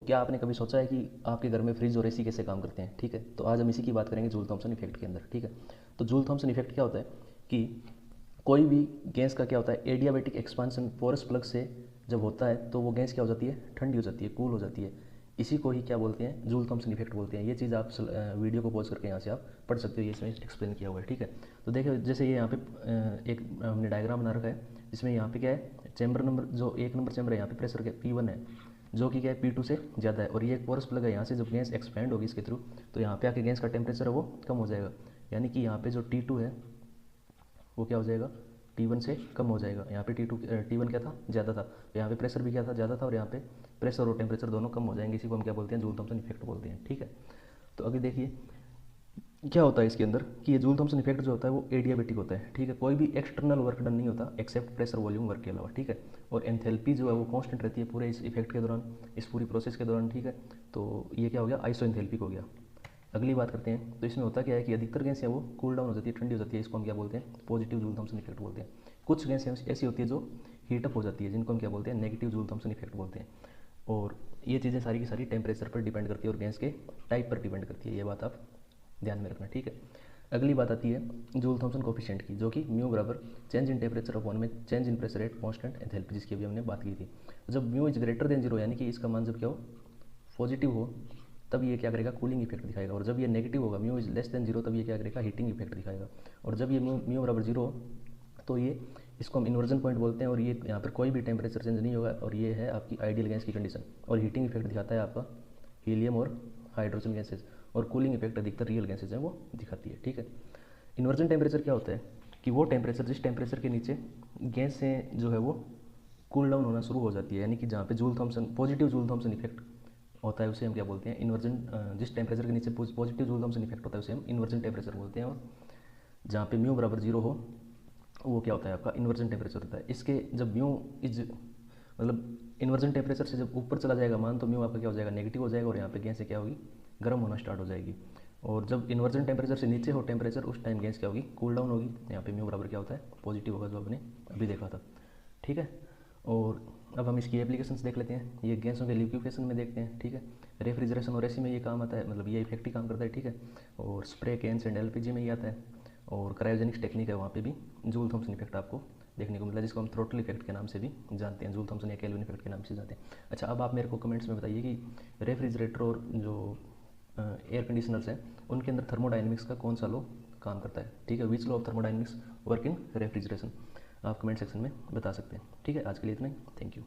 क्या आपने कभी सोचा है कि आपके घर में फ्रिज और एसी कैसे काम करते हैं? ठीक है, तो आज हम इसी की बात करेंगे जूल थॉमसन इफेक्ट के अंदर। ठीक है, तो जूल थॉमसन इफेक्ट क्या होता है कि कोई भी गैस का क्या होता है, एडियाबेटिक एक्सपांसन पोरस प्लग से जब होता है तो वो गैस क्या हो जाती है, ठंडी हो जाती है, कूल हो जाती है। इसी को ही क्या बोलते हैं, जूल थॉमसन इफेक्ट बोलते हैं। ये चीज़ आप वीडियो को पॉज करके यहाँ से आप पढ़ सकते हो, ये इसमें एक्सप्लेन किया हुआ है। ठीक है, तो देखिए जैसे ये यहाँ पे एक हमने डायग्राम बना रखा है, जिसमें यहाँ पे क्या है, चैम्बर नंबर जो 1 नंबर चैम्बर है यहाँ पे प्रेशर के P1 है, जो कि क्या है P2 से ज़्यादा है। और ये एक पोरस प्लग है, यहाँ से जब गैस एक्सपेंड होगी इसके थ्रू तो यहाँ पे आके गैस का टेम्परेचर है वो कम हो जाएगा। यानी कि यहाँ पे जो T2 है वो क्या हो जाएगा, T1 से कम हो जाएगा। यहाँ पे T1 क्या था, ज़्यादा था, तो यहाँ पे प्रेशर भी क्या था, ज़्यादा था, और यहाँ पे प्रेशर और टेम्परेचर दोनों कम हो जाएंगे। इसी को हम क्या बोलते हैं, जूल थॉमसन इफेक्ट बोलते हैं। ठीक है, तो अभी देखिए क्या होता है इसके अंदर कि ये जूल थॉमसन इफेक्ट जो होता है वो एडियाबेटिक होता है। ठीक है, कोई भी एक्सटर्नल वर्क डन नहीं होता एक्सेप्ट प्रेशर वॉल्यूम वर्क के अलावा। ठीक है, और एंथैल्पी जो है वो कांस्टेंट रहती है पूरे इस इफेक्ट के दौरान, इस पूरी प्रोसेस के दौरान। ठीक है, तो ये क्या हो गया, आइसोएंथैल्पिक हो गया। अगली बात करते हैं, तो इसमें होता क्या है कि अधिकतर गैस है वो कूल डाउन हो जाती है, ठंडी हो जाती है। इसको हम क्या बोलते हैं, पॉजिटिव जूल थॉमसन इफेक्ट बोलते हैं। कुछ गैस ऐसी होती है जो हीटअप हो जाती है, जिनको हम क्या बोलते हैं, नेगेटिव जूल थॉमसन इफेक्ट बोलते हैं। और ये चीज़ें सारी की सारी टेम्परेचर पर डिपेंड करती है और गैस के टाइप पर डिपेंड करती है। ये बात आप ध्यान में रखना। ठीक है, अगली बात आती है जूल थॉमसन कोफिशिएंट की, जो कि म्यू बराबर चेंज इन टेम्परेचर अपॉन में change in pressure at constant enthalpy, जिसकी अभी हमने बात की थी। जब mu is greater than zero, यानी कि इसका मान जब क्या हो, पॉजिटिव हो, तब ये क्या करेगा, कूलिंग इफेक्ट दिखाएगा। और जब ये नेगेटिव होगा, mu is less than zero, तब ये क्या करेगा, हीटिंग इफेक्ट दिखाएगा। और जब ये म्यू बराबर जीरो हो तो ये, इसको हम इन्वर्जन पॉइंट बोलते हैं। और ये यहाँ पर कोई भी टेम्परेचर चेंज नहीं होगा, और ये है आपकी आइडियल गैस की कंडीशन। और हीटिंग इफेक्ट दिखाता है आपका हीलियम और हाइड्रोजन गैसेज। और कूलिंग इफेक्ट अधिकतर रियल गैसेज हैं वो दिखाती है। ठीक है, इन्वर्जन टेम्परेचर क्या होता है कि वो टेम्परेचर जिस टेम्परेचर के नीचे गैस से जो है वो कूल डाउन होना शुरू हो जाती है, यानी कि जहाँ पे Joule Thomson positive Joule Thomson effect होता है उसे हम क्या बोलते हैं, इन्वर्जन। जिस टेम्परेचर के नीचे पॉजिटिव जूल थॉमसन इफेक्ट होता है उसे हम इन्वर्जन टेम्परेचर बोलते हैं। और जहाँ पे म्यू बराबर जीरो हो वो क्या होता है, आपका इन्वर्जन टेम्परेचर होता है। इसके जब म्यू इज मतलब इन्वर्जन टेम्परेचर से जब ऊपर चला जाएगा मान, तो म्यू आपका क्या हो जाएगा, नेगेटिव हो जाएगा, और यहाँ पे गैस क्या होगी, गर्म होना स्टार्ट हो जाएगी। और जब इन्वर्जन टेम्परेचर से नीचे हो टेम्परेचर, उस टाइम गैस क्या होगी, कूल डाउन होगी। यहाँ पे म्यू बराबर क्या होता है, पॉजिटिव होगा, जो आपने अभी देखा था। ठीक है, और अब हम इसकी एप्लीकेशंस देख लेते हैं। ये गैसों के लिक्विफिकेशन में देखते हैं। ठीक है, रेफ्रिजरेशन और एसी में ये काम आता है, मतलब ये इफेक्ट ही काम करता है। ठीक है, और स्प्रे कैंस एंड एलपीजी में ये आता है। और क्रायोजेनिक्स टेक्निक है, वहाँ पे भी जूल थॉमसन इफेक्ट आपको देखने को मिला, जिसको हम थ्रोटल इफेक्ट के नाम से भी जानते हैं, जूल थॉमसन या केल्विन इफेक्ट के नाम से जानते हैं। अच्छा, अब आप मेरे को कमेंट्स में बताइए कि रेफ्रिजरेटर और जो एयर कंडीशनर्स हैं उनके अंदर थर्मोडाइनमिक्स का कौन सा लॉ काम करता है। ठीक है, which law of thermodynamics work in refrigeration, आप कमेंट सेक्शन में बता सकते हैं। ठीक है, आज के लिए इतना ही, थैंक यू।